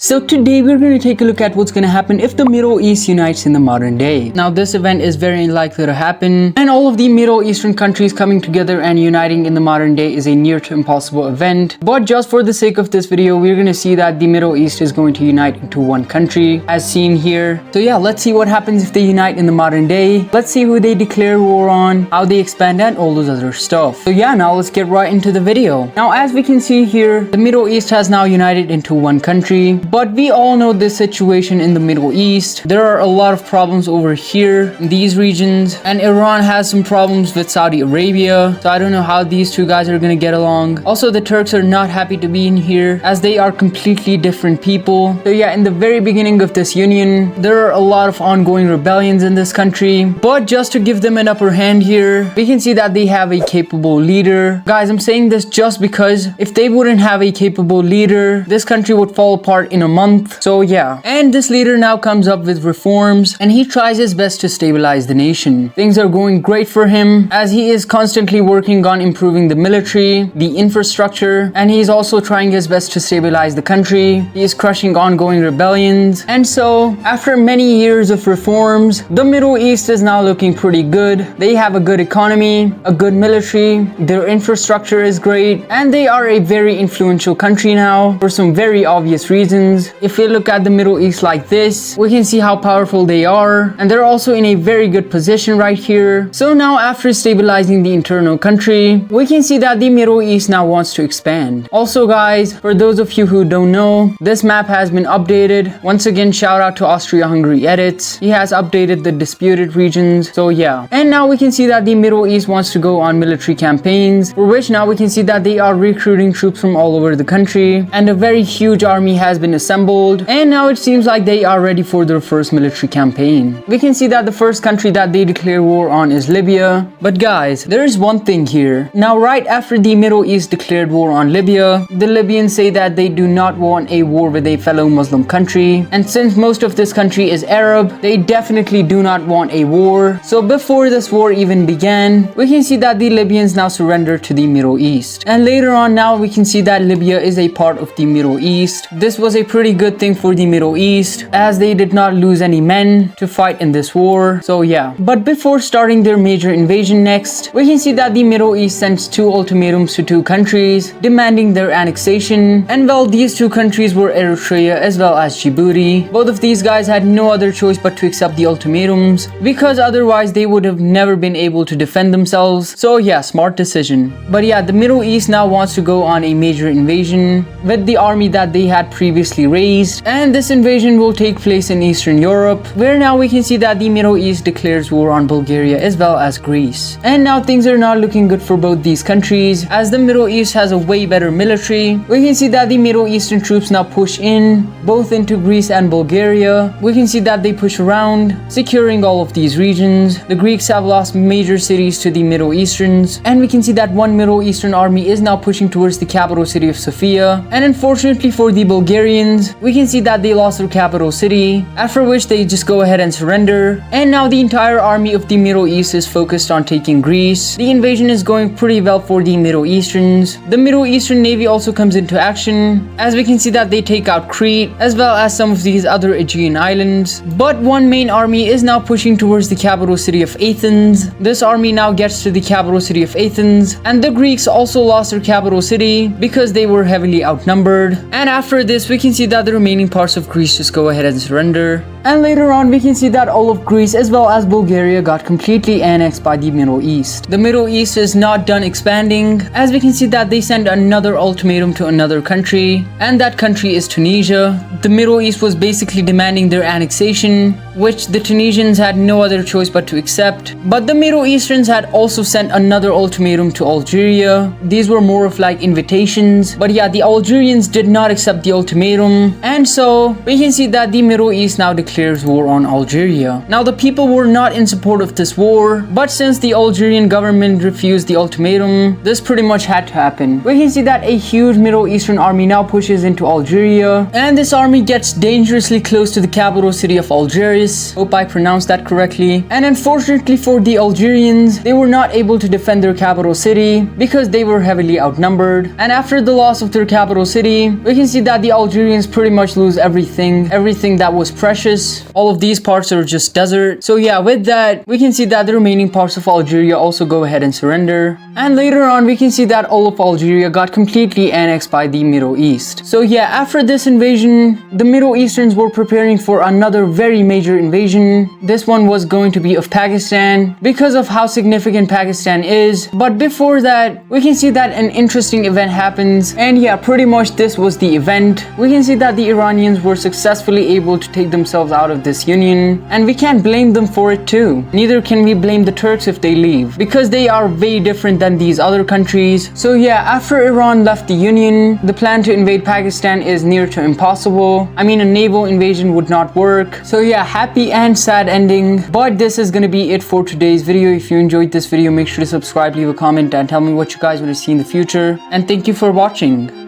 So today we're going to take a look at what's going to happen if the Middle East unites in the modern day. Now this event is very unlikely to happen, and all of the Middle Eastern countries coming together and uniting in the modern day is a near to impossible event. But just for the sake of this video, we're going to see that the Middle East is going to unite into one country as seen here. So yeah, let's see what happens if they unite in the modern day. Let's see who they declare war on, how they expand, and all those other stuff. So yeah, now let's get right into the video. Now as we can see here, the Middle East has now united into one country. But we all know this situation in the Middle East. There are a lot of problems over here in these regions, and Iran has some problems with Saudi Arabia. So I don't know how these two guys are gonna get along. Also, the Turks are not happy to be in here as they are completely different people. So yeah, in the very beginning of this union, there are a lot of ongoing rebellions in this country. But just to give them an upper hand here, we can see that they have a capable leader. Guys, I'm saying this just because if they wouldn't have a capable leader, this country would fall apart in a month. So yeah, and this leader now comes up with reforms and he tries his best to stabilize the nation. Things are going great for him as he is constantly working on improving the military, the infrastructure, and he's also trying his best to stabilize the country. He is crushing ongoing rebellions. And so after many years of reforms, the Middle East is now looking pretty good. They have a good economy, a good military, their infrastructure is great, and they are a very influential country now for some very obvious reasons. If we look at the Middle East like this, we can see how powerful they are, and they're also in a very good position right here. So now after stabilizing the internal country, we can see that the Middle East now wants to expand. Also guys, for those of you who don't know, this map has been updated. Once again, shout out to Austria-Hungary Edits. He has updated the disputed regions. So yeah, and now we can see that the Middle East wants to go on military campaigns, for which now we can see that they are recruiting troops from all over the country, and a very huge army has been assembled, and now it seems like they are ready for their first military campaign. We can see that the first country that they declare war on is Libya. But guys, there is one thing here. Now right after the Middle East declared war on Libya, the Libyans say that they do not want a war with a fellow Muslim country, and since most of this country is Arab, they definitely do not want a war. So before this war even began, we can see that the Libyans now surrender to the Middle East, and later on now we can see that Libya is a part of the Middle East. This was a pretty good thing for the Middle East as they did not lose any men to fight in this war. So yeah, but before starting their major invasion next, we can see that the Middle East sends two ultimatums to two countries demanding their annexation, and well, these two countries were Eritrea as well as Djibouti. Both of these guys had no other choice but to accept the ultimatums because otherwise they would have never been able to defend themselves. So yeah, smart decision. But yeah, the Middle East now wants to go on a major invasion with the army that they had previously raised, and this invasion will take place in Eastern Europe, where now we can see that the Middle East declares war on Bulgaria as well as Greece. And now things are not looking good for both these countries as the Middle East has a way better military. We can see that the Middle Eastern troops now push in both into Greece and Bulgaria. We can see that they push around, securing all of these regions. The Greeks have lost major cities to the Middle Easterns, and we can see that one Middle Eastern army is now pushing towards the capital city of Sofia. And unfortunately for the Bulgarians, we can see that they lost their capital city, after which they just go ahead and surrender. And now the entire army of the Middle East is focused on taking Greece. The invasion is going pretty well for the Middle Easterns. The Middle Eastern Navy also comes into action, as we can see that they take out Crete as well as some of these other Aegean islands. But one main army is now pushing towards the capital city of Athens. This army now gets to the capital city of Athens, and the Greeks also lost their capital city because they were heavily outnumbered. And after this, we can see that the remaining parts of Greece just go ahead and surrender. And later on, we can see that all of Greece as well as Bulgaria got completely annexed by the Middle East. The Middle East is not done expanding, as we can see that they send another ultimatum to another country, and that country is Tunisia. The Middle East was basically demanding their annexation, which the Tunisians had no other choice but to accept. But the Middle Easterns had also sent another ultimatum to Algeria. These were more of like invitations, but yeah, the Algerians did not accept the ultimatum, and so we can see that the Middle East now declares war on Algeria. Now the people were not in support of this war, but since the Algerian government refused the ultimatum, this pretty much had to happen. We can see that a huge Middle Eastern army now pushes into Algeria, and this army gets dangerously close to the capital city of Algiers. Hope I pronounced that correctly. And unfortunately for the Algerians, they were not able to defend their capital city because they were heavily outnumbered. And after the loss of their capital city, we can see that the Algerians Iranians pretty much lose everything that was precious. All of these parts are just desert. So yeah, with that, we can see that the remaining parts of Algeria also go ahead and surrender. And later on, we can see that all of Algeria got completely annexed by the Middle East. So yeah, after this invasion, the Middle Easterns were preparing for another very major invasion. This one was going to be of Pakistan because of how significant Pakistan is. But before that, we can see that an interesting event happens. And yeah, pretty much this was the event. We can see that the Iranians were successfully able to take themselves out of this union. And we can't blame them for it too. Neither can we blame the Turks if they leave, because they are way different than these other countries. So yeah, after Iran left the union, the plan to invade Pakistan is near to impossible. I mean, a naval invasion would not work. So yeah, happy and sad ending. But this is gonna be it for today's video. If you enjoyed this video, make sure to subscribe, leave a comment, and tell me what you guys want to see in the future. And thank you for watching.